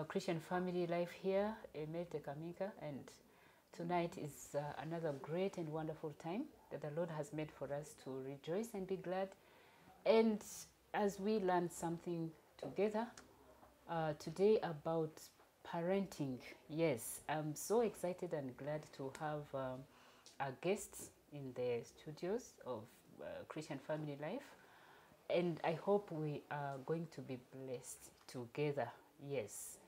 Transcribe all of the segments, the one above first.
Christian Family Life here, Emete Kamika, and tonight is another great and wonderful time that the Lord has made for us to rejoice and be glad. And as we learn something together today about parenting, yes, I'm so excited and glad to have our guests in the studios of Christian Family Life. And I hope we are going to be blessed together. Yes.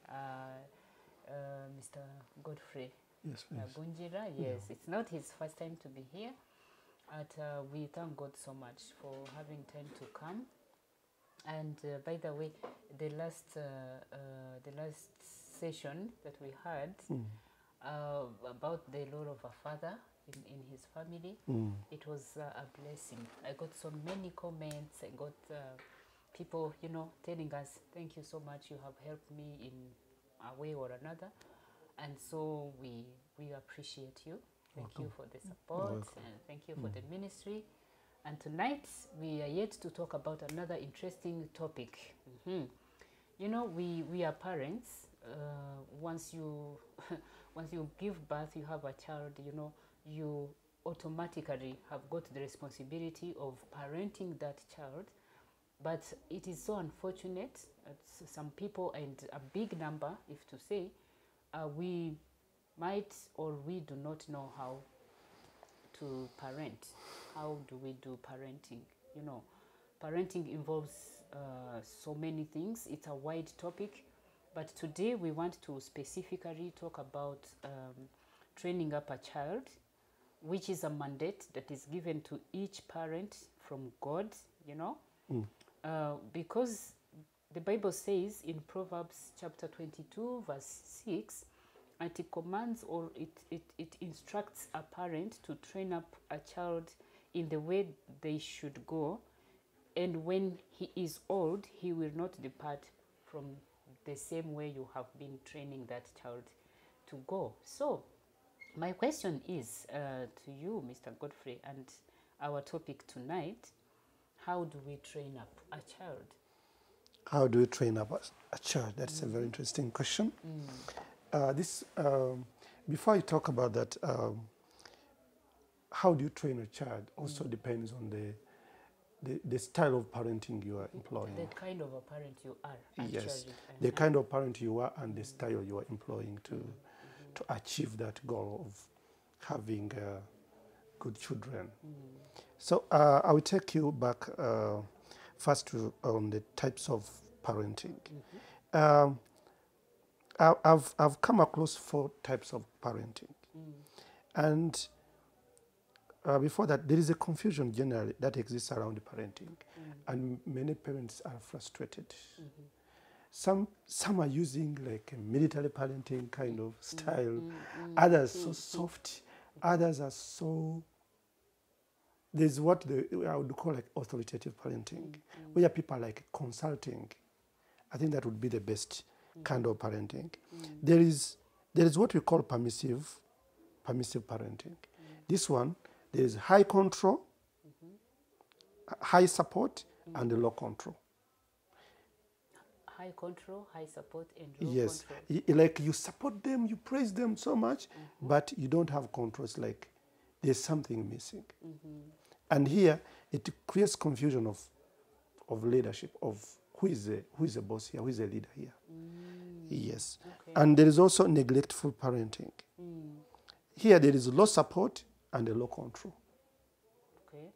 Mr. Godfrey. Yes, please. Bunjira, yes. It's not his first time to be here. But we thank God so much for having time to come. And by the way, the last session that we had about the role of a father in his family, it was a blessing. I got so many comments. I got people, telling us, thank you so much. You have helped me in a way or another. And so we appreciate you. Thank you for the support and thank you for the ministry. And tonight we are yet to talk about another interesting topic. We are parents. Once you give birth, you have a child, you automatically have got the responsibility of parenting that child. But it is so unfortunate that some people, and a big number, if to say, we might or we do not know how to parent. How do we do parenting? Parenting involves so many things. It's a wide topic. But today we want to specifically talk about training up a child, which is a mandate that is given to each parent from God, because the Bible says in Proverbs chapter 22, verse 6, and it commands or it instructs a parent to train up a child in the way they should go, and when he is old, he will not depart from the same way you have been training that child to go. So my question is to you, Mr. Godfrey, and our topic tonight: how do we train up a child? How do you train up a child? That's a very interesting question. Before I talk about that, how do you train a child also depends on the style of parenting you are employing. The kind of a parent you are, actually. Yes, the kind of parent you are and the style you are employing to achieve that goal of having good children. So I will take you back first to the types of parenting. I've come across 4 types of parenting, and before that, there is a confusion generally that exists around parenting, and many parents are frustrated. Some are using like a military parenting kind of style, others so soft, others are so. There's what I would call like authoritative parenting, where people are like consulting. I think that would be the best kind of parenting. There is what we call permissive parenting. This one, there is high control, high support, and low control. High control, high support, and low control. Yes, like you support them, you praise them so much, but you don't have control. It's like there's something missing. And here, it creates confusion of leadership, of who is a boss here, who is a leader here. Yes. Okay. And there is also neglectful parenting. Here, there is low support and a low control. Okay.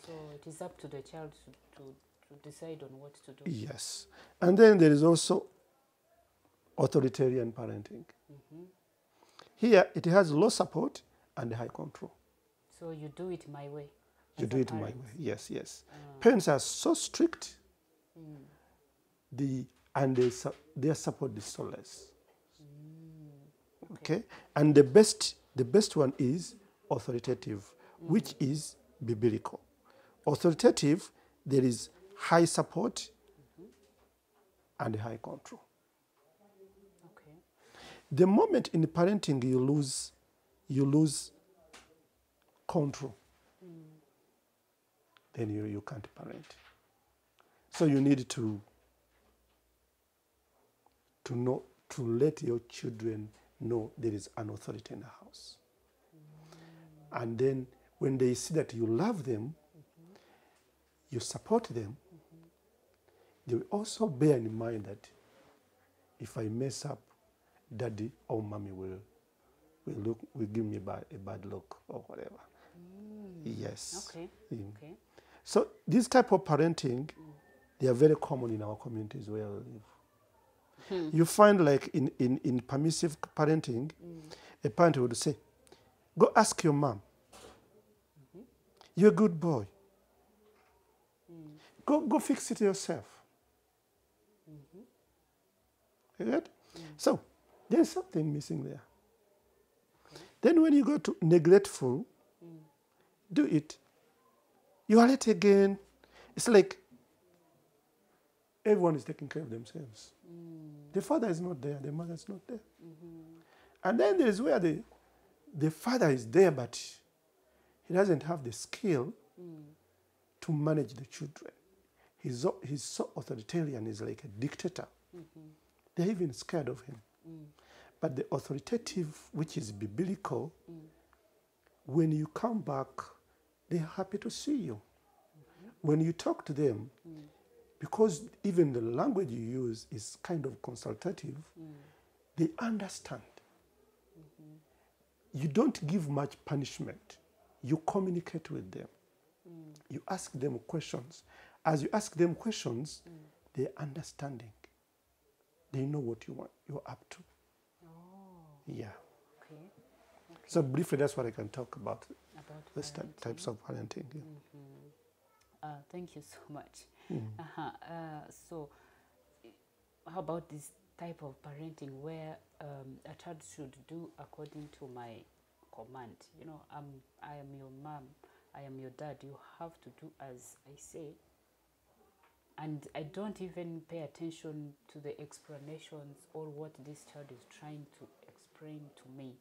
So it is up to the child to decide on what to do. Yes. And then there is also authoritarian parenting. Here, it has low support and high control. So you do it my way. You do it my way. Yes, yes. Parents are so strict, their support is so less. Okay? And the best one is authoritative, which is biblical. Authoritative, there is high support and high control. Okay. The moment in parenting you lose control, then you can't parent. So you need to to let your children know there is an authority in the house. And then when they see that you love them, you support them, they will also bear in mind that if I mess up, daddy or mommy will give me a bad look or whatever. Yes. Okay. Okay. So this type of parenting, they are very common in our communities where we live. You find like in permissive parenting, a parent would say, go ask your mom. You're a good boy. Go fix it yourself. You get? So there's something missing there. Okay. Then when you go to neglectful, do it. You are late again. It's like everyone is taking care of themselves. The father is not there, the mother is not there. And then there is where the father is there, but he doesn't have the skill to manage the children. He's so authoritarian, he's like a dictator. They're even scared of him. But the authoritative, which is biblical, when you come back, they're happy to see you. When you talk to them, because even the language you use is kind of consultative, they understand. You don't give much punishment. You communicate with them. You ask them questions. As you ask them questions, they're understanding. They know what you're up to. Oh. Yeah. Okay. So briefly, that's what I can talk about this types of parenting. Yeah. Thank you so much. So how about this type of parenting where a child should do according to my command? You know, I am your mom, I am your dad, you have to do as I say. And I don't even pay attention to the explanations or what this child is trying to explain to me.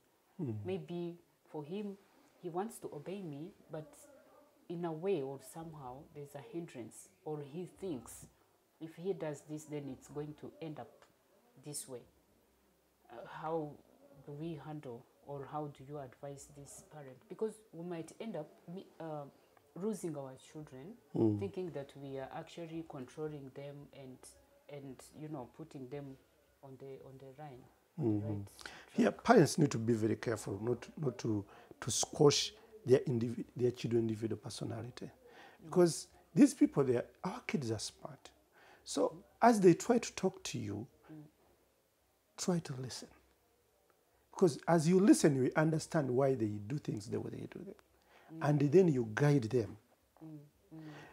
Maybe for him, he wants to obey me, but in a way or somehow there's a hindrance, or he thinks if he does this, then it's going to end up this way. How do we handle, or how do you advise this parent? Because we might end up losing our children, thinking that we are actually controlling them and you know, putting them on the line. Right. Yeah, parents need to be very careful not to squash their children's individual personality, because these people, our kids are smart. So as they try to talk to you, try to listen, because as you listen, you understand why they do things the way they do them, and then you guide them.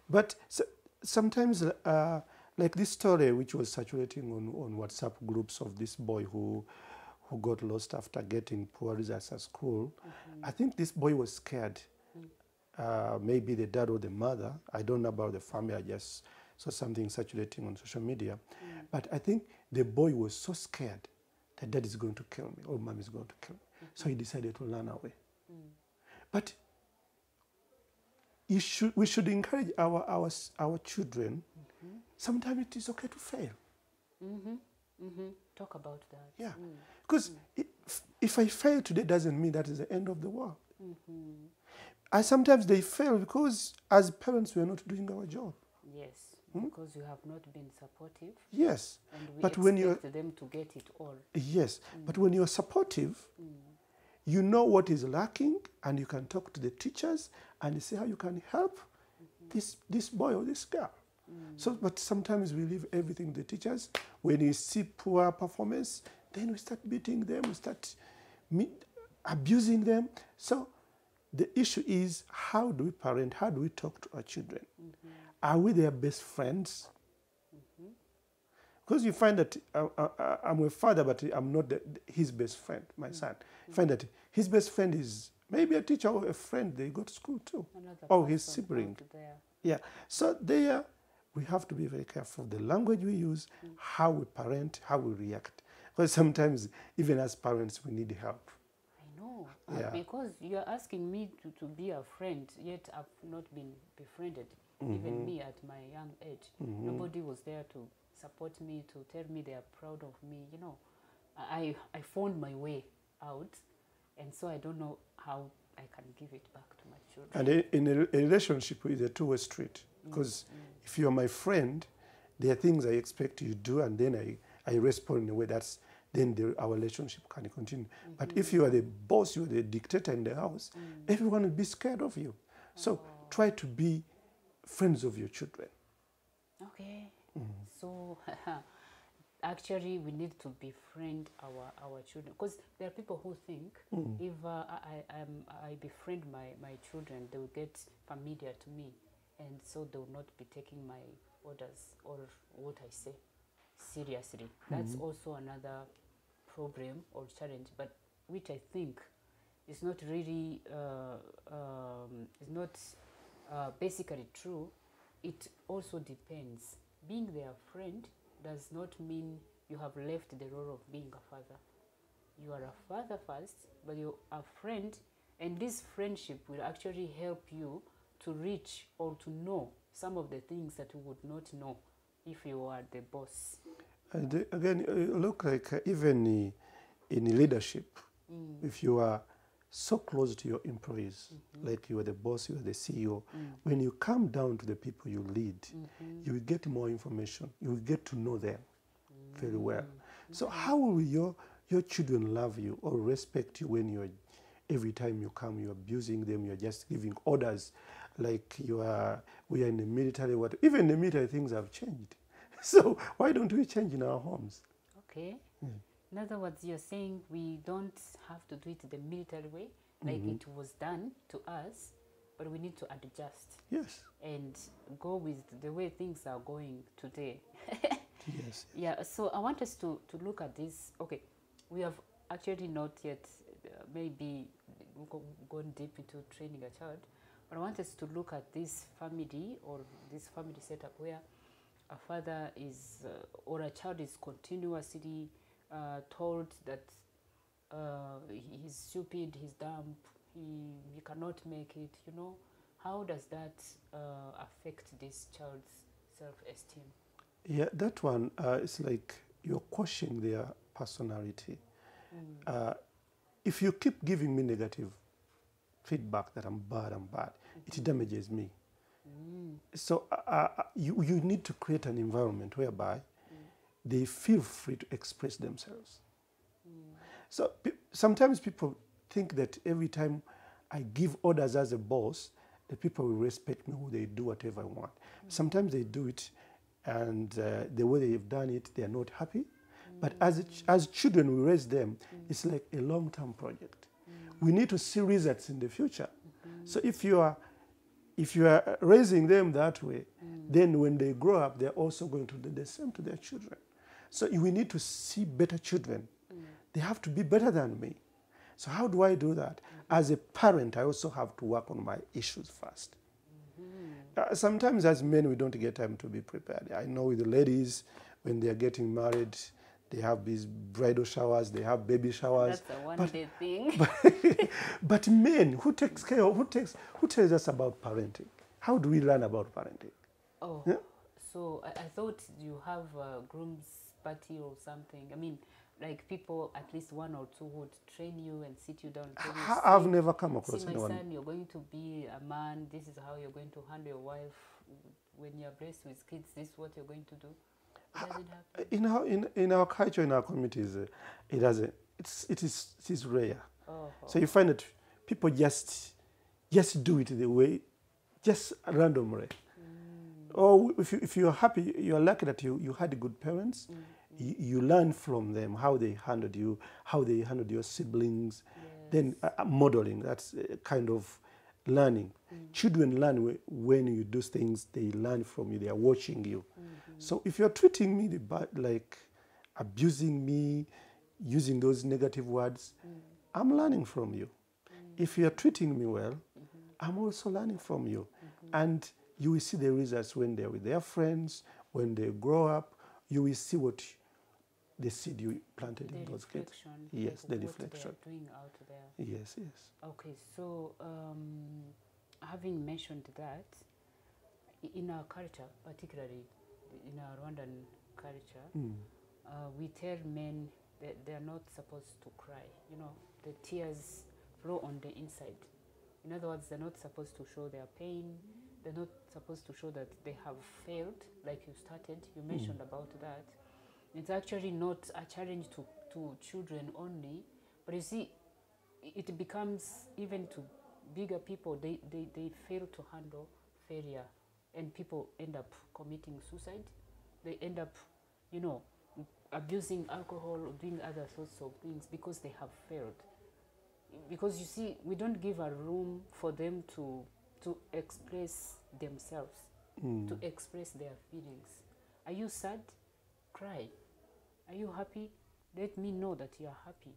But sometimes, like this story which was circulating on WhatsApp groups of this boy who got lost after getting poor results at school, I think this boy was scared. Maybe the dad or the mother, I don't know about the family, I just saw something circulating on social media. But I think the boy was so scared that dad is going to kill me or mom is going to kill me. So he decided to run away. But we should encourage our children. Sometimes it is okay to fail. Talk about that. Yeah, because if I fail today, doesn't mean that is the end of the world. And sometimes they fail because as parents we are not doing our job. Yes, because you have not been supportive. Yes, and we but when expect them to get it all. Yes, but when you're supportive, you know what is lacking, and you can talk to the teachers and see how you can help this boy or this girl. So, but sometimes we leave everything to the teachers. When we see poor performance, then we start beating them, we start abusing them. So the issue is, how do we parent? How do we talk to our children? Are we their best friends? Because you find that I'm a father, but I'm not his best friend, my son. You find that his best friend is maybe a teacher or a friend they go to school too, or his sibling. Yeah, so there we have to be very careful. The language we use, how we parent, how we react. Because sometimes, even as parents, we need help. I know, Yeah. because you're asking me to be a friend, yet I've not been befriended. Even me at my young age, nobody was there to support me, to tell me they are proud of me. You know, I found my way out, and so I don't know how I can give it back to my children. And in a relationship, it's a two-way street. Because if you're my friend, there are things I expect you to do, and then I respond in a way that's, then our relationship can continue. But if you are the boss, you are the dictator in the house, everyone will be scared of you. So try to be friends of your children. Okay. So actually, we need to befriend our children, because there are people who think if I befriend my children, they will get familiar to me, and so they will not be taking my orders or what I say seriously. That's also another problem or challenge, but which I think is not really is not basically true. It also depends. Being their friend does not mean you have left the role of being a father. You are a father first, but you're a friend, and this friendship will actually help you to reach or to know some of the things that you would not know if you are the boss. And again, look, like even in leadership, if you are so close to your employees, like you are the boss, you are the CEO, when you come down to the people you lead, you will get more information. You will get to know them very well. So how will your children love you or respect you when every time you come, you're abusing them, you're just giving orders, like we are in the military, even in the military things have changed. So why don't we change in our homes? Okay. In other words, you're saying we don't have to do it the military way, like it was done to us, but we need to adjust. Yes. And go with the way things are going today. Yes. Yeah, so I want us to look at this. Okay, we have actually not yet maybe gone deep into training a child, but I want us to look at this family or this family setup where a father is or a child is continuously told that he's stupid, he's dumb, he cannot make it, you know. How does that affect this child's self-esteem? Yeah, that one is like you're questioning their personality. If you keep giving me negative feedback that I'm bad, it damages me. So you need to create an environment whereby they feel free to express themselves. So sometimes people think that every time I give orders as a boss, the people will respect me, or they do whatever I want. Sometimes they do it, and the way they've done it, they are not happy. But as children, we raise them. It's like a long-term project. We need to see results in the future. So if you are raising them that way, then when they grow up, they're also going to do the same to their children. So we need to see better children. They have to be better than me. So how do I do that? As a parent, I also have to work on my issues first. Sometimes as men, we don't get time to be prepared. I know with the ladies, when they're getting married, they have these bridal showers, they have baby showers. That's a one-day thing. But men, who tells us about parenting? How do we learn about parenting? Oh, yeah? So I thought you have a groom's party or something. I mean, like people, at least one or two would train you and sit you down. I've never come across anyone. anyone. My son, you're going to be a man. This is how you're going to handle your wife. When you're blessed with kids, this is what you're going to do. It doesn't happen. In our culture, in our communities, it is rare. Oh. So you find that people just do it the way, just randomly. Or if you're happy, you're lucky that you had good parents. You learn from them how they handled you, how they handled your siblings. Yes. Then modeling, that's kind of learning. Children learn when you do things, they learn from you, they are watching you. So if you're treating me like abusing me, using those negative words, I'm learning from you. If you're treating me well, I'm also learning from you. And you will see the results when they're with their friends, when they grow up, you will see what the seed you planted in those kids. Yes, the reflection. What they're doing out there. Yes. Okay, so having mentioned that, in our culture, particularly in our Rwandan culture, we tell men that they are not supposed to cry. You know, the tears flow on the inside. In other words, they're not supposed to show their pain. They're not supposed to show that they have failed, like you started. You mentioned about that. It's actually not a challenge to children only, but you see, it becomes even to bigger people. They fail to handle failure, and people end up committing suicide. They end up, you know, abusing alcohol or doing other sorts of things because they have failed. Because you see, we don't give a room for them to express themselves, to express their feelings. Are you sad? Cry. Are you happy? Let me know that you are happy.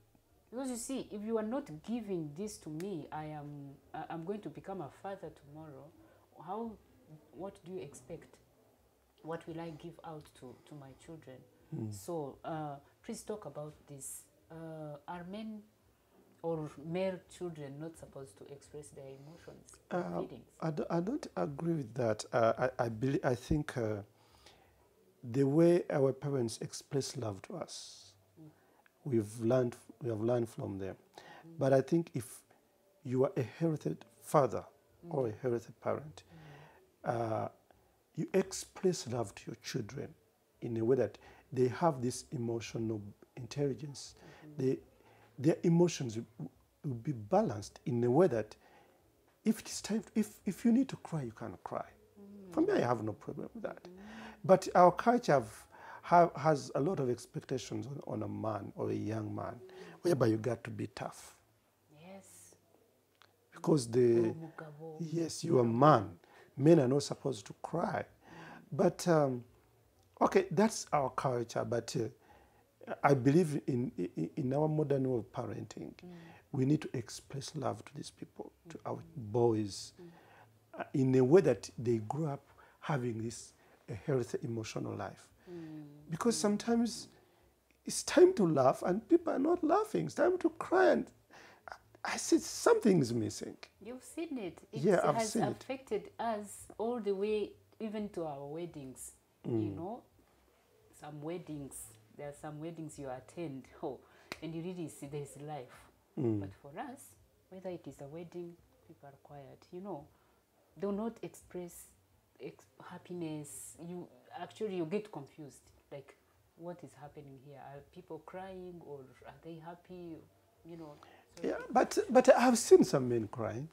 Because you see, if you are not giving this to me, I'm going to become a father tomorrow. What do you expect? What will I give out to my children? So please talk about this. Are men or male children not supposed to express their emotions and feelings? I don't agree with that. I think the way our parents express love to us, we have learned from them. But I think if you are a healthy father or a healthy parent, you express love to your children in a way that they have this emotional intelligence. Their emotions will be balanced in a way that if it is time, if you need to cry, you can cry. For me, I have no problem with that. But our culture has a lot of expectations on a man or a young man, whereby you got to be tough. Yes. Because yes, you are a man. Men are not supposed to cry. But, okay, that's our culture, but I believe in our modern way of parenting, we need to express love to these people, to our boys, in a way that they grow up having this a healthy emotional life. Because sometimes it's time to laugh and people are not laughing. It's time to cry and I said something is missing. You've seen it. I've seen it. Has affected us all the way, even to our weddings. You know, some weddings, there are some weddings you attend, and you really see there's life. But for us, whether it is a wedding, people are quiet. You know, do not express happiness. You get confused. Like, what is happening here? Are people crying or are they happy? You know. So Yeah, but I've seen some men crying.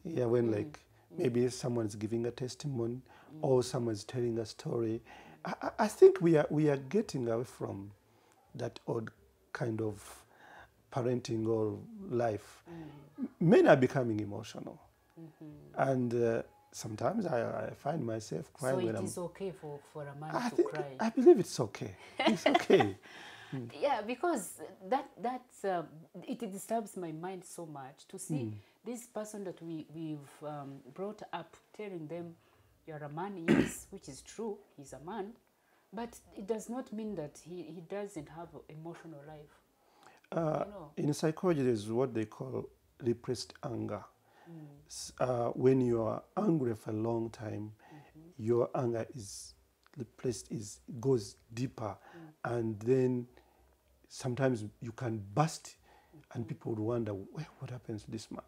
Yeah, when like maybe someone's giving a testimony or someone's telling a story. I think we are getting away from that odd kind of parenting or life. Men are becoming emotional, and sometimes I find myself crying. So when it is okay for a man to cry. I believe it's okay. It's okay. Yeah, because it disturbs my mind so much to see this person that we've brought up telling them, you're a man, yes, which is true, he's a man, but it does not mean that he doesn't have an emotional life. You know? In psychology, there's what they call repressed anger. When you are angry for a long time, your anger is repressed, goes deeper, and then sometimes you can burst and people would wonder, what happens to this man?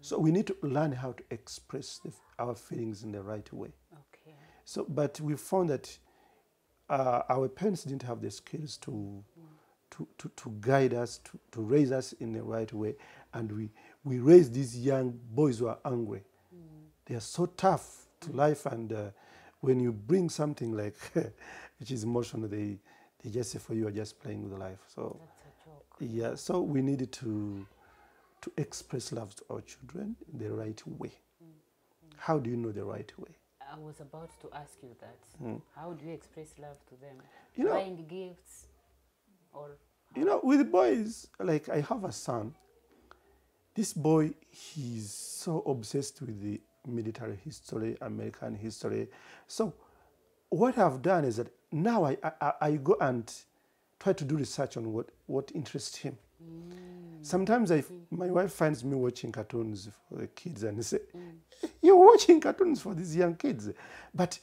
So we need to learn how to express our feelings in the right way. Okay. So, but we found that our parents didn't have the skills to guide us, to raise us in the right way. And we raise these young boys who are angry. They are so tough to life, and when you bring something like, which is emotional, they just say, for you are just playing with life. So That's a joke. yeah, so we needed to express love to our children in the right way. How do you know the right way? I was about to ask you that. How do you express love to them? You know, buying gifts, or you know, with boys, like I have a son. This boy, he's so obsessed with the military history, American history. So what I've done is that now I go and try to do research on what interests him. Sometimes my wife finds me watching cartoons for the kids and say, you're watching cartoons for these young kids. But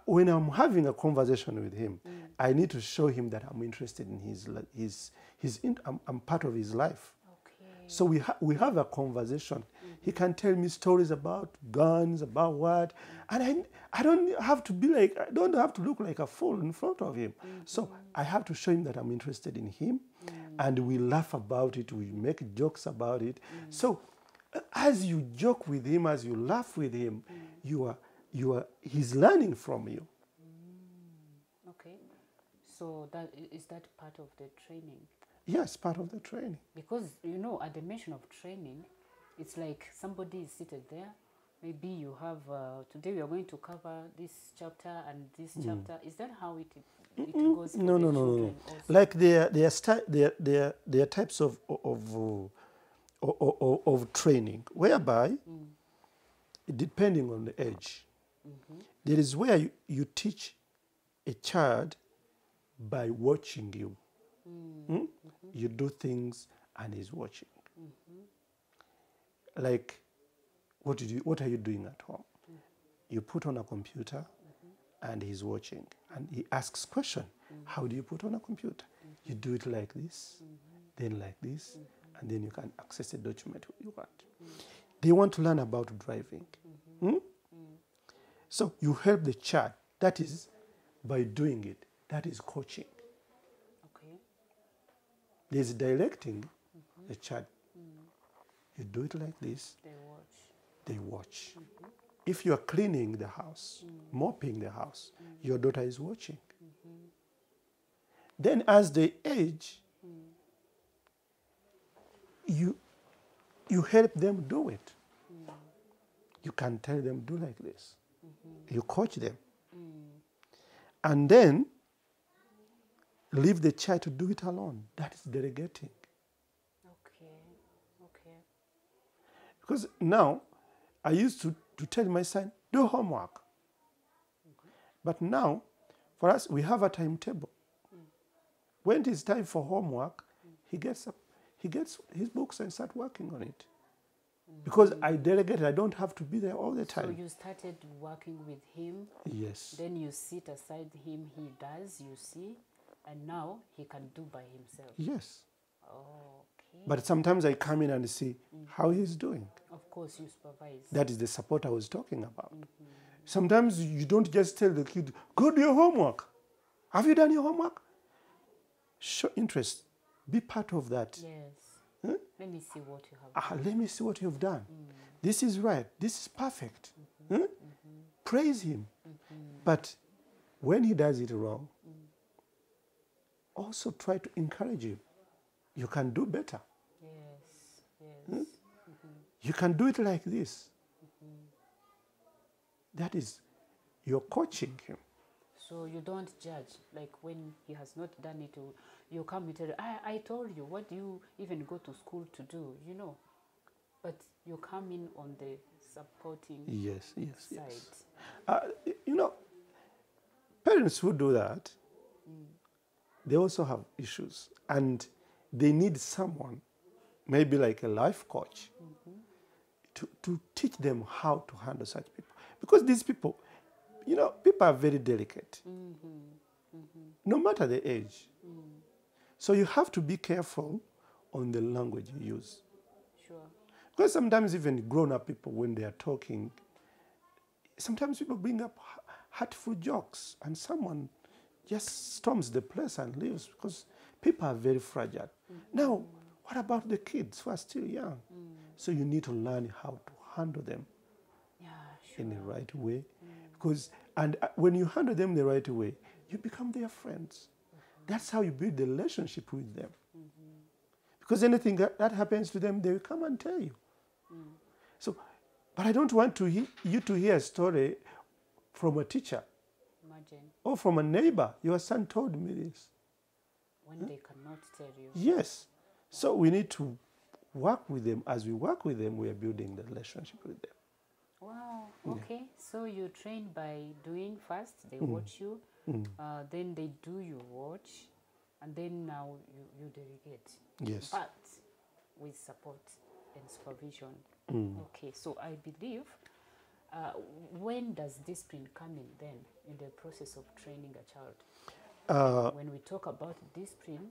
when I'm having a conversation with him, I need to show him that I'm interested in I'm part of his life. Okay. So we have a conversation. He can tell me stories about guns, about what, and I don't have to look like a fool in front of him. So I have to show him that I'm interested in him, and we laugh about it. We make jokes about it. So as you joke with him, as you laugh with him, he's learning from you. Okay. So is that part of the training? Yes, part of the training. Because, at the mention of training, it's like somebody is seated there. Maybe you have, today we are going to cover this chapter and this chapter. Is that how it goes for No. children also? Like there are types of training, whereby, depending on the age, there is where you teach a child by watching you. You do things and he's watching. Like, what are you doing at home? You put on a computer and he's watching, and he asks question. How do you put on a computer? You do it like this, then like this, and then you can access a document you want. They want to learn about driving. So you help the child. That is by doing it. That is coaching. Okay. There's directing the child. You do it like this. They watch. If you are cleaning the house, mopping the house, your daughter is watching. Then as they age, you help them do it. You can tell them, do like this. You coach them. And then leave the child to do it alone. That is delegating. Okay. Because now, I used to tell my son, do homework. But now, for us, we have a timetable. When it is time for homework, he gets up, he gets his books and start working on it. Because I delegated, I don't have to be there all the time. So you started working with him. Yes. Then you sit aside him, he does, you see, and now he can do by himself. Yes. Okay. But sometimes I come in and see how he's doing. Of course, you supervise. That is the support I was talking about. Sometimes you don't just tell the kid, go do your homework. Have you done your homework? Show interest. Be part of that. Yes. Let me see what you have done. Let me see what you've done. This is right. This is perfect. Praise him. But when he does it wrong, also try to encourage him. You can do better. Yes. You can do it like this. That is, you're coaching him. So you don't judge, like when he has not done it, you come and tell, I told you, what do you even go to school to do, But you come in on the supporting side. Parents who do that, they also have issues. And they need someone, maybe like a life coach, to teach them how to handle such people. Because these people, people are very delicate, no matter the age. So you have to be careful on the language you use. Sure. Because sometimes even grown-up people, when they are talking, sometimes people bring up hurtful jokes and someone just storms the place and leaves because people are very fragile. Now, what about the kids who are still young? So you need to learn how to handle them in the right way. And when you handle them the right way, you become their friends. That's how you build the relationship with them. Because anything that happens to them, they will come and tell you. So, but I don't want you to hear a story from a teacher. Imagine. Or from a neighbor. Your son told me this. When they cannot tell you. Yes. So we need to work with them. As we work with them, we are building the relationship with them. Wow. Okay. So you train by doing first. They watch you. Then they do, you watch. And then now you delegate. Yes. But with support and supervision. Okay. So I believe When does discipline come in then in the process of training a child? When we talk about discipline,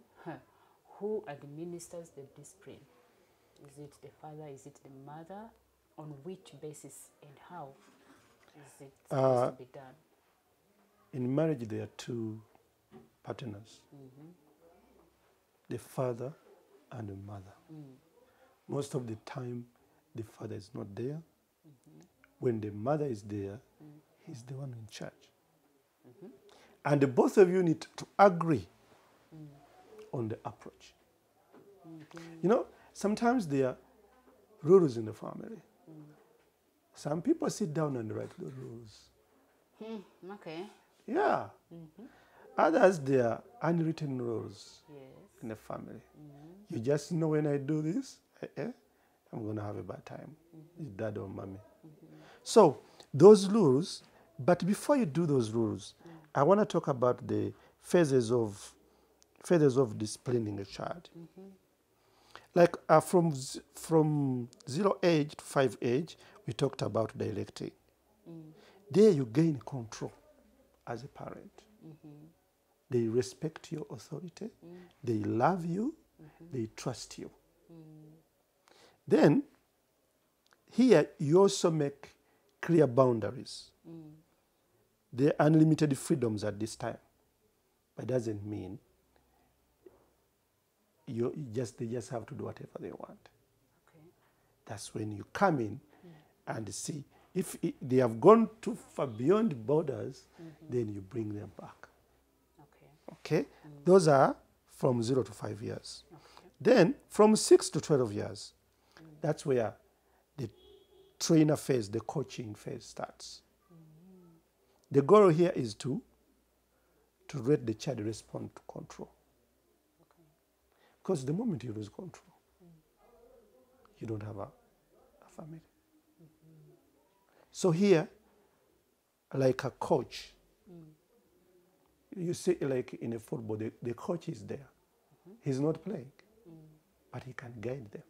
who administers the discipline? Is it the father? Is it the mother? On which basis and how is it supposed to be done? In marriage, there are two partners, the father and the mother. Most of the time, the father is not there. When the mother is there, he's the one in charge. And the both of you need to agree on the approach. You know, sometimes there are rules in the family. Some people sit down and write the rules. Okay. Yeah. Others, there are unwritten rules Yes. in the family. You just know when I do this, I'm going to have a bad time. It's dad or mommy. So those rules, but before you do those rules, I want to talk about the phases of disciplining a child. Like from 0 age to 5 age, we talked about directing. There you gain control as a parent. They respect your authority. They love you. They trust you. Then, here you also make clear boundaries. There are unlimited freedoms at this time. But it doesn't mean they just have to do whatever they want. Okay. That's when you come in and see. If they have gone too far beyond borders, then you bring them back. Okay? Those are from 0 to 5 years. Okay. Then, from 6 to 12 years, that's where the trainer phase, the coaching phase starts. The goal here is to let the child respond to control. Because the moment you lose control, you don't have a family. So here, like a coach, you see like in a football, the coach is there. He's not playing, but he can guide them.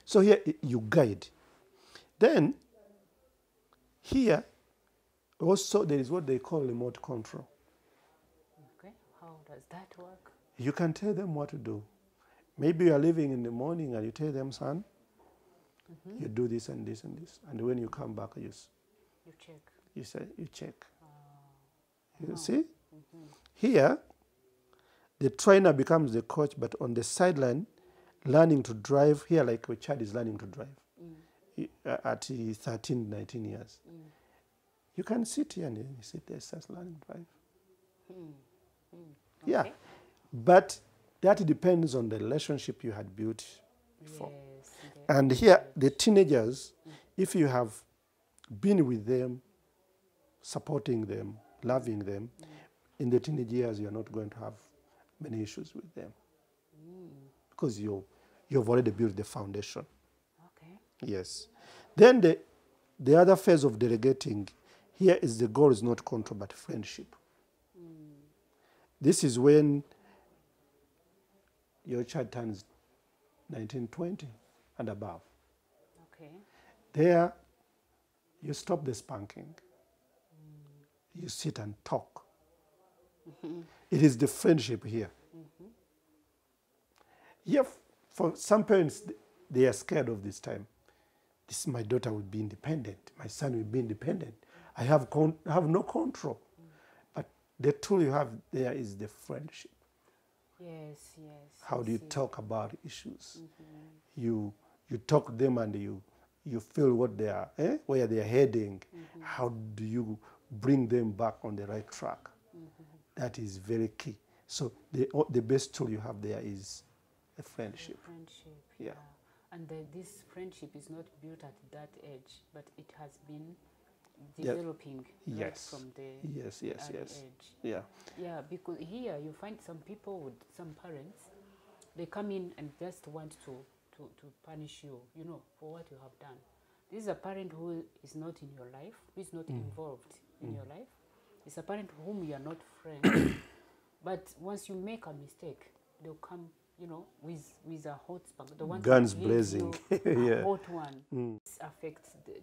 So here you guide. Then here also there is what they call remote control. Okay, how does that work? You can tell them what to do. Maybe you are leaving in the morning and you tell them, son, you do this and this and this. And when you come back, you check. You check. You see? Here, the trainer becomes the coach, but on the sideline, learning to drive, here like a child is learning to drive at 13, 19 years. You can sit here and you sit there, starts learning to drive. Yeah. Okay. But that depends on the relationship you had built before. Yes, And here, the teenagers, if you have been with them, supporting them, loving them, in the teenage years, you're not going to have many issues with them. Because you've already built the foundation. Okay. Yes. Then the other phase of delegating, here is the goal is not control, but friendship. This is when your child turns 19, 20 and above. Okay. There, you stop the spanking. You sit and talk. It is the friendship here. Yeah, for some parents, they are scared of this time. My daughter will be independent. My son will be independent. I have no control. But the tool you have there is the friendship. Yes. How do you talk about issues? You talk to them and you feel what they are, where they are heading. How do you bring them back on the right track? That is very key. So the best tool you have there is a friendship. Yeah. And this friendship is not built at that age, but it has been developing right from the early age. Yeah. Yeah, because here you find some people some parents, they come in and just want to punish you, for what you have done. This is a parent who is not in your life, who is not involved in your life. It's a parent whom you are not friends. But once you make a mistake, they'll come, you know, with a hot spank, the one Guns that gives blazing. you Yeah. a hot one, this affects the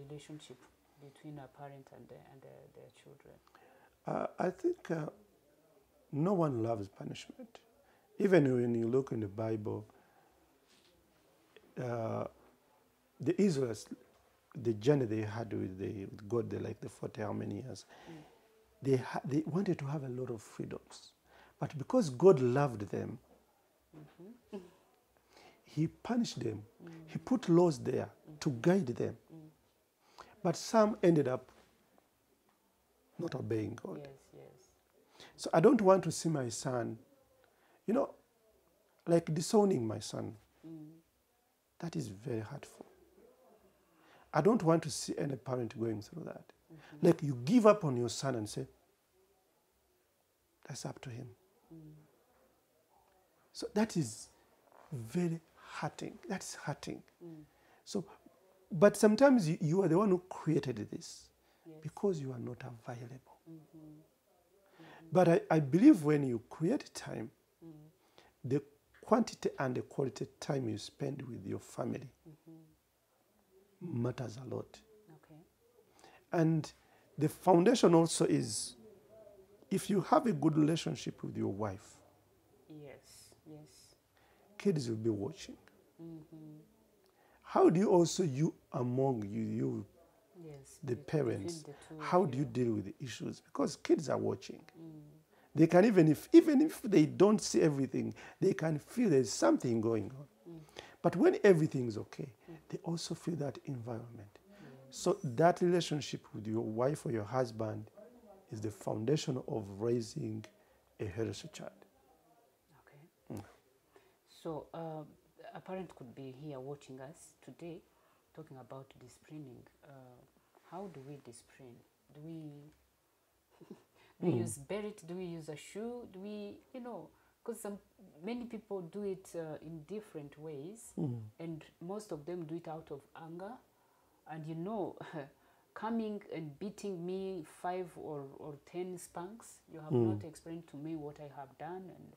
relationship between a parent and their children. I think no one loves punishment. Even when you look in the Bible, the Israelites, the journey they had with God, like the 40 how many years, they wanted to have a lot of freedoms. But because God loved them, he punished them. He put laws there to guide them. But some ended up not obeying God. Yes, yes. So I don't want to see my son, you know, like disowning my son. That is very hurtful. I don't want to see any parent going through that. Like you give up on your son and say, that's up to him. So that is very hurting. That's hurting. So, but sometimes you are the one who created this because you are not available. But I believe when you create time, the quantity and the quality time you spend with your family matters a lot. Okay. And the foundation also is, if you have a good relationship with your wife, Yes, yes. kids will be watching. How do you also, you among you Yes. the parents, between the two, how do you deal with the issues? Because kids are watching. They can, even if they don't see everything, they can feel there's something going on. But when everything is okay, they also feel that environment. So that relationship with your wife or your husband is the foundation of raising a healthy child. Okay. So a parent could be here watching us today, talking about disciplining. How do we discipline? Do we use belt? Do we use a shoe? Do we, you know, because many people do it in different ways, and most of them do it out of anger. And you know, coming and beating me 5 or 10 spanks, you have not explained to me what I have done, and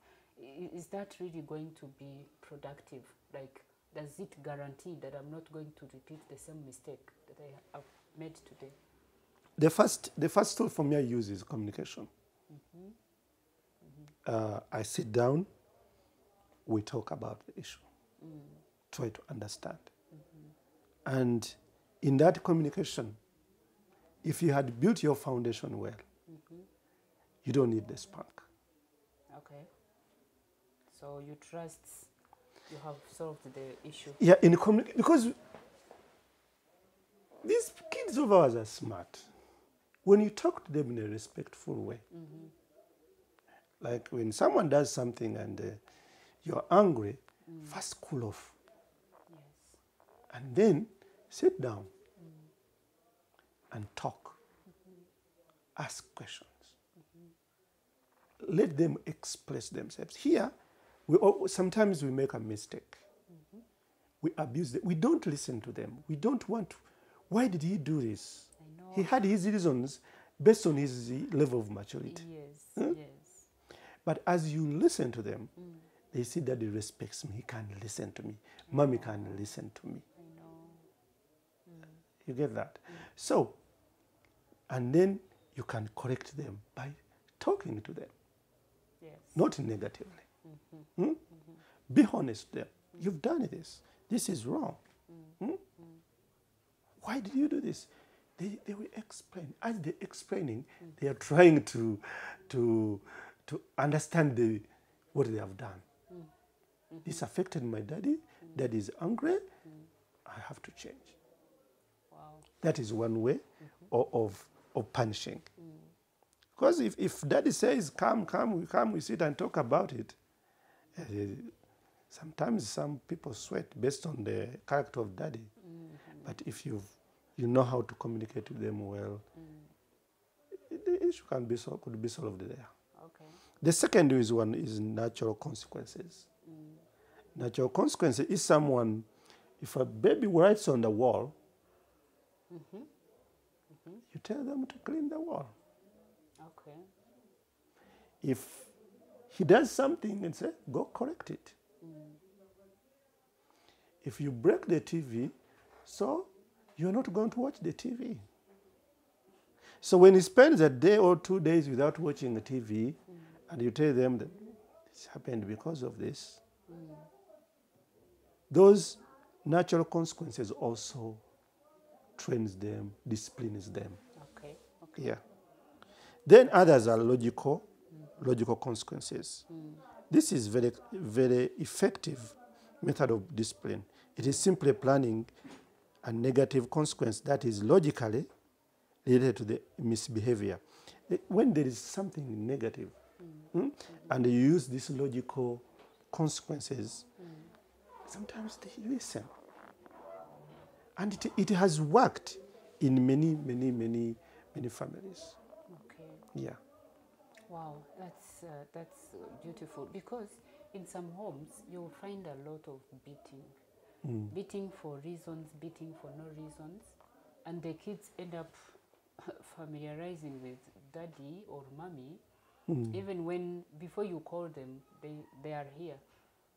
is that really going to be productive? Like, does it guarantee that I'm not going to repeat the same mistake that I have made today? The first tool for me I use is communication. I sit down, we talk about the issue, try to understand. And in that communication, if you had built your foundation well, you don't need the spark. Okay. So you trust you have solved the issue. Yeah, because these kids of ours are smart. When you talk to them in a respectful way, like when someone does something and you're angry, first cool off. Yes. And then sit down and talk. Ask questions. Let them express themselves. Here, sometimes we make a mistake. We abuse them. We don't listen to them. We don't want to. Why did he do this? I know. He had his reasons based on his level of maturity. Yes, yes. But as you listen to them, they see that he respects me. He can listen to me. Mommy can listen to me. I know. You get that? So, and then you can correct them by talking to them, Yes. not negatively. Be honest with them. You've done this. This is wrong. Why did you do this? They will explain. As they're explaining, they are trying to understand what they have done. This affected my daddy. Daddy is angry. I have to change. Wow. That is one way of punishing. Because if daddy says, come, we sit and talk about it, sometimes some people sweat based on the character of daddy. But if you know how to communicate with them well, the issue could be solved there. Okay. The second one is natural consequences. Natural consequences is someone, if a baby writes on the wall, you tell them to clean the wall. Okay. If he does something and say, go correct it. If you break the TV, so you're not going to watch the TV. So when he spends a day or 2 days without watching the TV, and you tell them that this happened because of this, those natural consequences also trains them, disciplines them. Okay. Yeah. Then others are logical consequences. This is very, very effective method of discipline. It is simply planning a negative consequence that is logically related to the misbehavior. When there is something negative, and you use these logical consequences, sometimes they listen. And it has worked in many families. Okay. Yeah. Wow, that's beautiful, because in some homes you'll find a lot of beating for reasons, beating for no reasons, and the kids end up familiarizing with daddy or mommy, even when before you call them, they are here.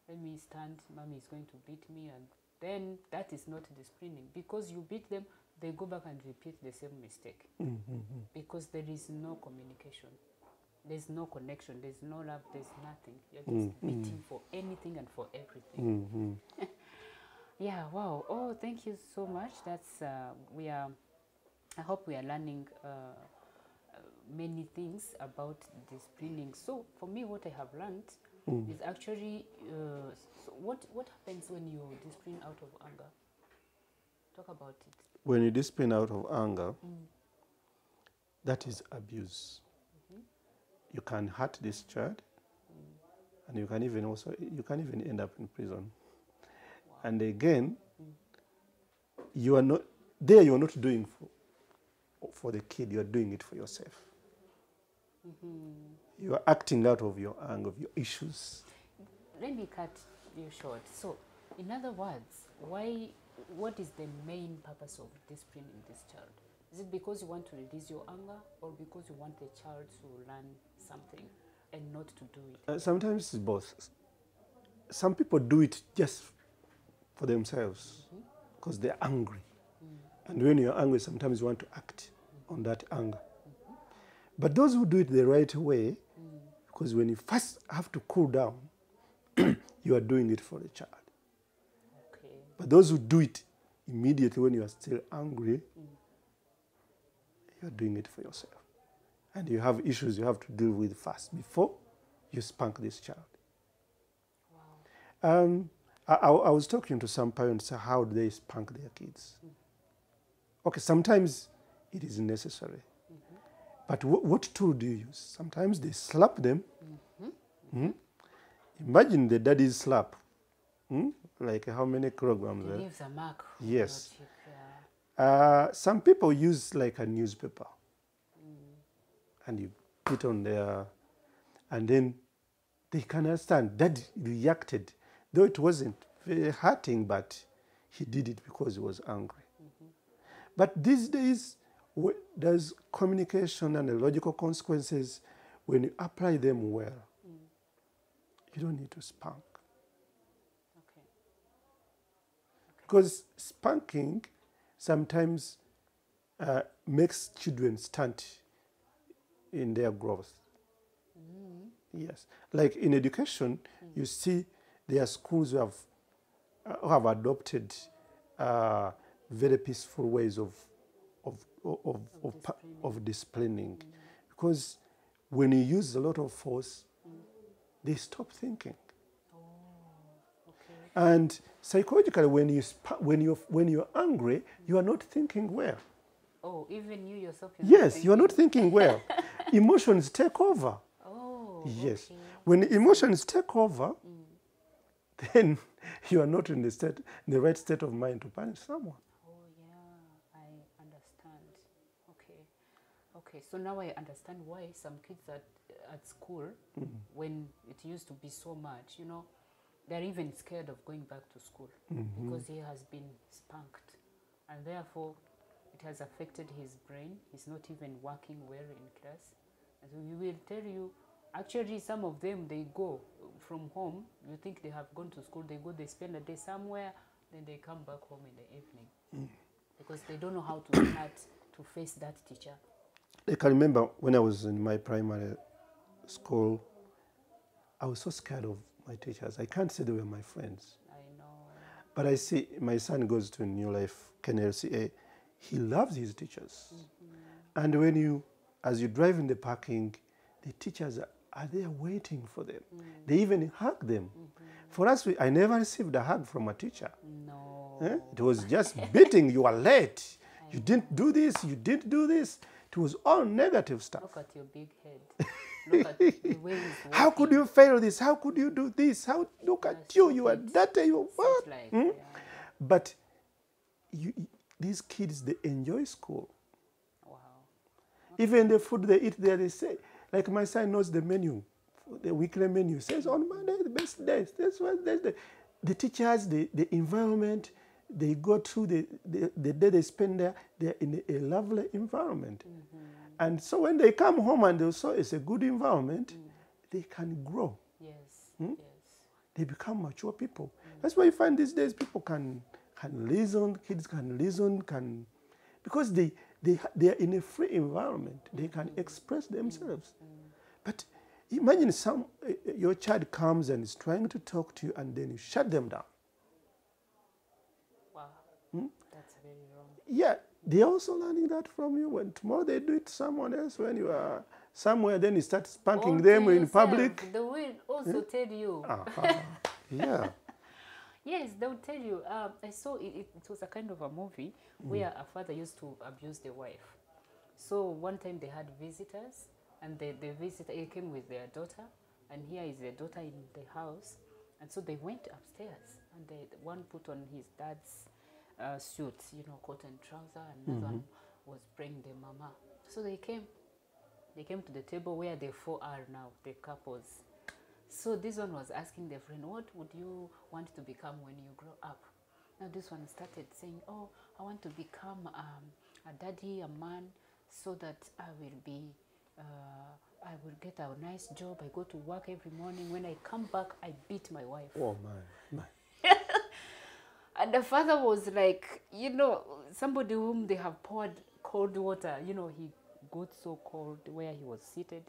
Let me stand, mommy is going to beat me, and then that is not disciplining, because you beat them, they go back and repeat the same mistake, because there is no communication. There's no connection, there's no love, there's nothing. You're just beating for anything and for everything. Yeah, wow. Oh, thank you so much. That's I hope we are learning many things about disciplining. So for me, what I have learned is actually, so what happens when you discipline out of anger? Talk about it. When you discipline out of anger, that is abuse. You can hurt this child, and you can even end up in prison. Wow. And again, you are not doing for the kid, you are doing it for yourself. You are acting out of your anger, of your issues. Let me cut you short. So, in other words, what is the main purpose of disciplining this child? Is it because you want to release your anger, or because you want the child to learn something and not to do it? Sometimes it's both. Some people do it just for themselves because they're angry. And when you're angry, sometimes you want to act on that anger. But those who do it the right way, because when you first have to cool down, you are doing it for the child. Okay. But those who do it immediately when you are still angry, you're doing it for yourself. And you have issues you have to deal with first before you spank this child. Wow. I was talking to some parents, how do they spank their kids? Okay, sometimes it is necessary. But what tool do you use? Sometimes they slap them. Imagine the daddy's slap. Like how many kilograms? It leaves a mark. Yes. On your cheek, yeah. Some people use like a newspaper, and you put on there, and then they can understand. Dad reacted, though it wasn't very hurting, but he did it because he was angry. But these days, there's communication and the logical consequences. When you apply them well, you don't need to spank. Okay. Because spanking sometimes makes children stunt in their growth. Yes. Like in education, you see there are schools who have adopted very peaceful ways of disciplining. Because when you use a lot of force, they stop thinking. Okay. And psychologically, when you're angry, you are not thinking well. Oh, even you yourself. Yes, you are not thinking well. Emotions take over. Oh. Yes. Okay. When emotions take over, then you are not in the right state of mind to punish someone. Oh yeah, I understand. Okay. Okay. So now I understand why some kids at school, when it used to be so much, they're even scared of going back to school because he has been spanked, and therefore it has affected his brain. He's not even working well in class. And so we will tell you, actually some of them, they go from home, you think they have gone to school, they spend a day somewhere, then they come back home in the evening because they don't know how to start to face that teacher. I can remember when I was in my primary school, I was so scared of my teachers. I can't say they were my friends. I know. But I see my son goes to New Life, KNLCA. He loves his teachers. And when you, as you drive in the parking, the teachers are there waiting for them. They even hug them. For us, I never received a hug from a teacher. No. It was just beating. You are late. You didn't do this. You didn't do this. It was all negative stuff. Look at your big head. Look at the way he's walking. How could you fail this? How could you do this? How look at you? You are dirty. You what? Like, But these kids, they enjoy school. Wow. Even the food they eat there, they say, like my son knows the menu, the weekly menu. Says on Monday, the best days. This was the teachers, the environment. They go through the day they spend there. They're in a lovely environment. And so when they come home and they saw it's a good environment, they can grow. Yes. Yes. They become mature people. That's why you find these days people can listen, kids can listen, because they are in a free environment. They can express themselves. But imagine your child comes and is trying to talk to you and then you shut them down. Wow. That's very wrong. Yeah, they're also learning that from you. When tomorrow they do it to someone else, when you are somewhere, then you start spanking them in public. They will also tell you. Yeah. Yes, they will tell you. I saw it was a kind of a movie where a father used to abuse the wife. So one time they had visitors, and the visitor came with their daughter, and here is their daughter in the house. And so they went upstairs, and the one put on his dad's suit, cotton trouser, and another one was praying the mama. So they came to the table where the four are now, the couples. So this one was asking their friend, what would you want to become when you grow up? Now this one started saying, oh, I want to become a daddy, a man, so that I will get a nice job. I go to work every morning. When I come back, I beat my wife. Oh, my. And the father was like, somebody whom they have poured cold water, he got so cold where he was seated.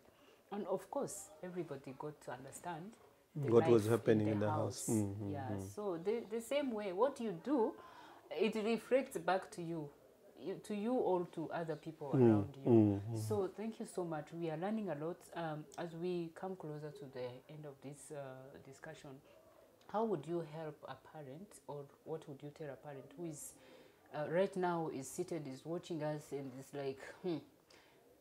And of course, everybody got to understand what was happening in the house. Yeah, so the same way, what you do, it reflects back to you or to other people around you. So thank you so much. We are learning a lot. As we come closer to the end of this discussion, how would you help a parent, or what would you tell a parent who is right now is seated, is watching us, and is like,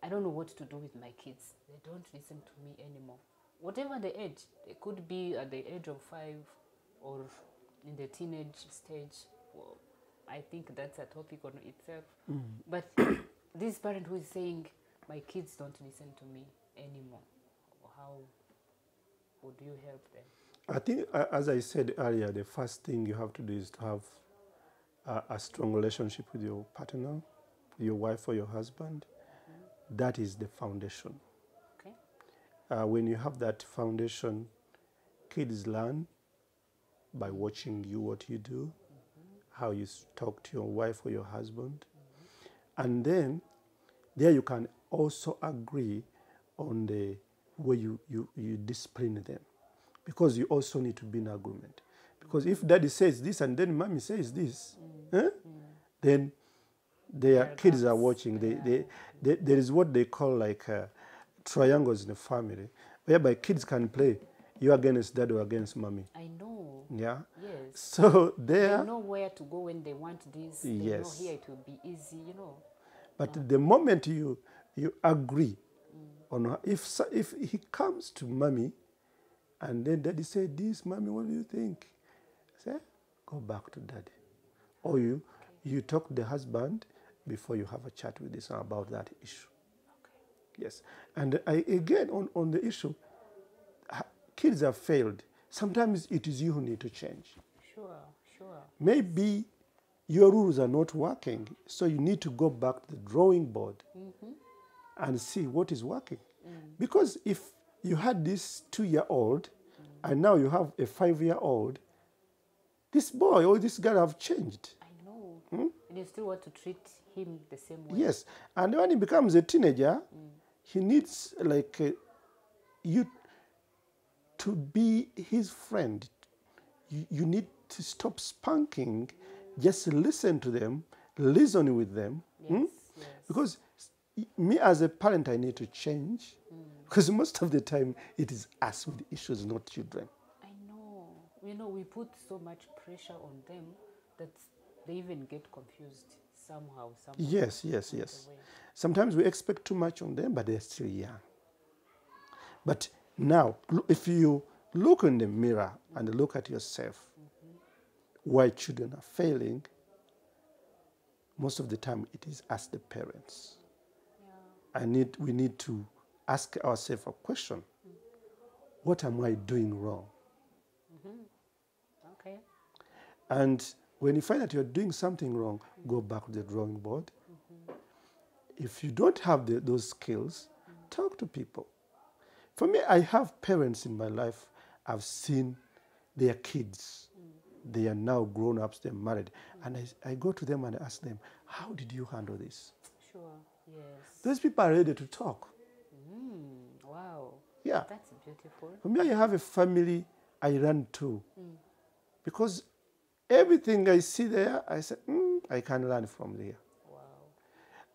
I don't know what to do with my kids. They don't listen to me anymore. Whatever the age, it could be at the age of 5 or in the teenage stage. Well, I think that's a topic on itself. But this parent who is saying, my kids don't listen to me anymore, how would you help them? I think, as I said earlier, the first thing you have to do is to have a strong relationship with your partner, your wife or your husband. That is the foundation. Okay. When you have that foundation, kids learn by watching you, what you do, how you talk to your wife or your husband. And then there you can also agree on the way you discipline them. Because you also need to be in agreement. Because if daddy says this and then mommy says this, then their kids are watching. There is what they call like triangles in the family, whereby kids can play you against dad or against mommy. I know. Yeah. Yes. So they know where to go when they want this. They know here it will be easy, But the moment you agree on if he comes to mommy, and then daddy said this, mommy, what do you think? I say, go back to daddy. Or you talk to the husband before you have a chat with this about that issue. Okay. Yes. And again, on the issue, kids have failed. Sometimes it is you who need to change. Sure. Maybe your rules are not working, so you need to go back to the drawing board and see what is working. Because if you had this 2-year-old and now you have a 5-year-old, this boy or this girl have changed. I know. And you still want to treat him the same way. Yes, and when he becomes a teenager, he needs like you to be his friend. You need to stop spanking, just listen to them, listen with them. Yes, yes. Because me as a parent, I need to change. Because most of the time, it is us with issues, not children. I know. You know, we put so much pressure on them that they even get confused somehow. Yes. Sometimes we expect too much on them, but they're still young. But now, if you look in the mirror and look at yourself, why children are failing, most of the time it is us, the parents. Yeah. We need to ask ourselves a question. What am I doing wrong? Okay. And when you find that you're doing something wrong, go back to the drawing board. If you don't have those skills, talk to people. For me, I have parents in my life. I've seen their kids. They are now grown-ups, they're married. And I go to them and I ask them, how did you handle this? Sure, yes. Those people are ready to talk. Wow. Yeah. That's beautiful. For me, I have a family I run to. Because everything I see there, I say, I can learn from there.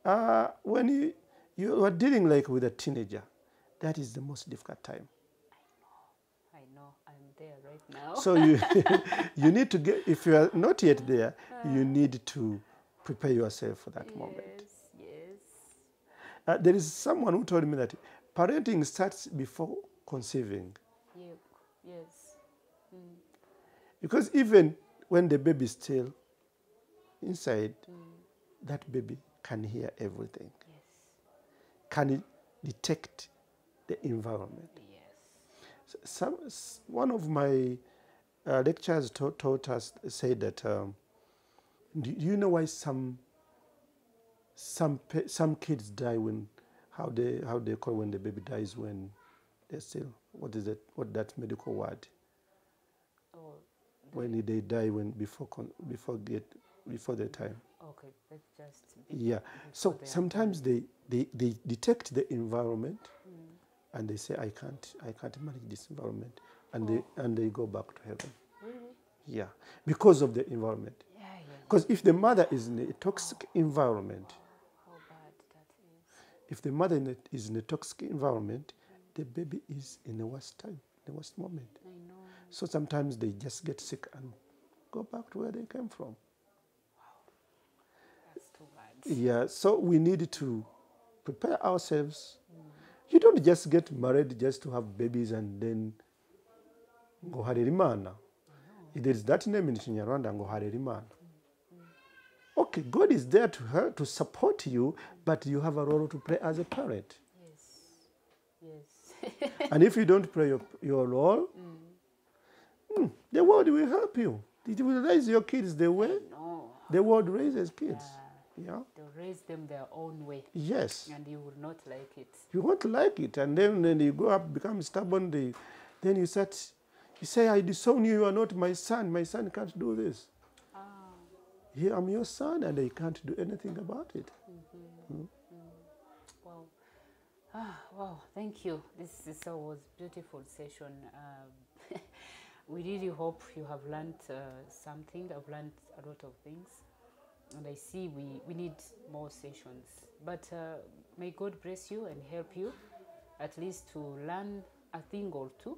Wow. When you are dealing like with a teenager, that is the most difficult time. I know. I'm there right now. So you need to get, if you are not yet there, you need to prepare yourself for that moment. Yes. There is someone who told me that parenting starts before conceiving. Yep. Yes. Because even when the baby is still inside, that baby can hear everything. Yes. Can detect the environment. Yes. One of my lecturers taught us, said that, do you know why some kids die when, how they call when the baby dies when they're still, what that medical word? Oh, when they die before their time. Okay, that's just. Yeah. So sometimes they detect the environment, and they say, I can't manage this environment, and they go back to heaven. Really? Yeah, because of the environment. Yeah. Because if the mother is in a toxic environment, How bad that is. if the mother is in a toxic environment, the baby is in the worst time, the worst moment. I know. So sometimes they just get sick and go back to where they came from. That's too bad. Yeah, so we need to prepare ourselves. You don't just get married just to have babies and then go harera Imana. There is that name in Kinyarwanda, go harera Imana. Okay, God is there to support you, but you have a role to play as a parent. Yes. And if you don't play your role, the world will help you. It will raise your kids the way the world raises kids. Yeah. They'll raise them their own way. Yes. And you will not like it. You won't like it. And then you grow up, become stubborn. Then you say, I disown you. You are not my son. My son can't do this. Here I'm your son, and I can't do anything about it. Wow. Wow. Thank you. This was beautiful session. We really hope you have learned something. I've learned a lot of things. And I see we need more sessions. But may God bless you and help you at least to learn a thing or two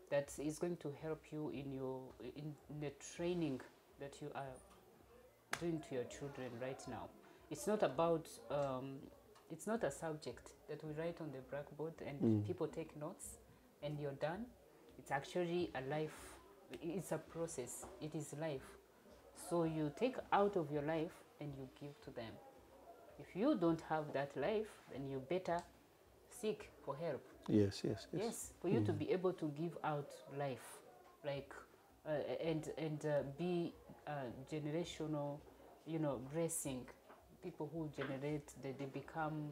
that is going to help you in the training that you are doing to your children right now. It's not about, it's not a subject that we write on the blackboard and people take notes and you're done. It's actually a life, it's a process, it is life. So you take out of your life and you give to them. If you don't have that life, then you better seek for help. Yes. For you to be able to give out life, like and be generational, blessing. People who generate, they become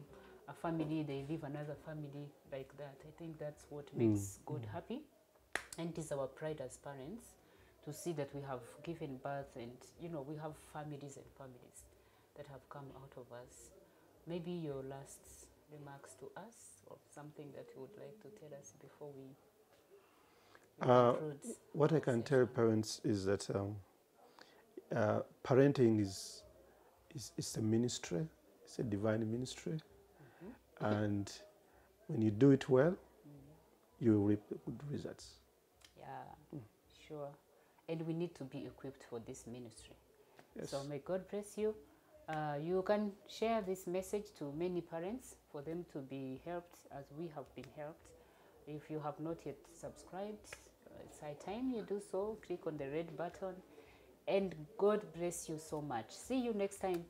a family, they leave another family like that. I think that's what makes God happy, and it is our pride as parents to see that we have given birth, and you know, we have families and families that have come out of us. Maybe your last remarks to us, or something that you would like to tell us before we conclude. What I can tell parents is that parenting is a ministry. It's a divine ministry, and when you do it well, you will reap good results. Yeah, sure. And we need to be equipped for this ministry. Yes. So may God bless you. You can share this message to many parents for them to be helped as we have been helped. If you have not yet subscribed, it's high time you do so. Click on the red button. And God bless you so much. See you next time.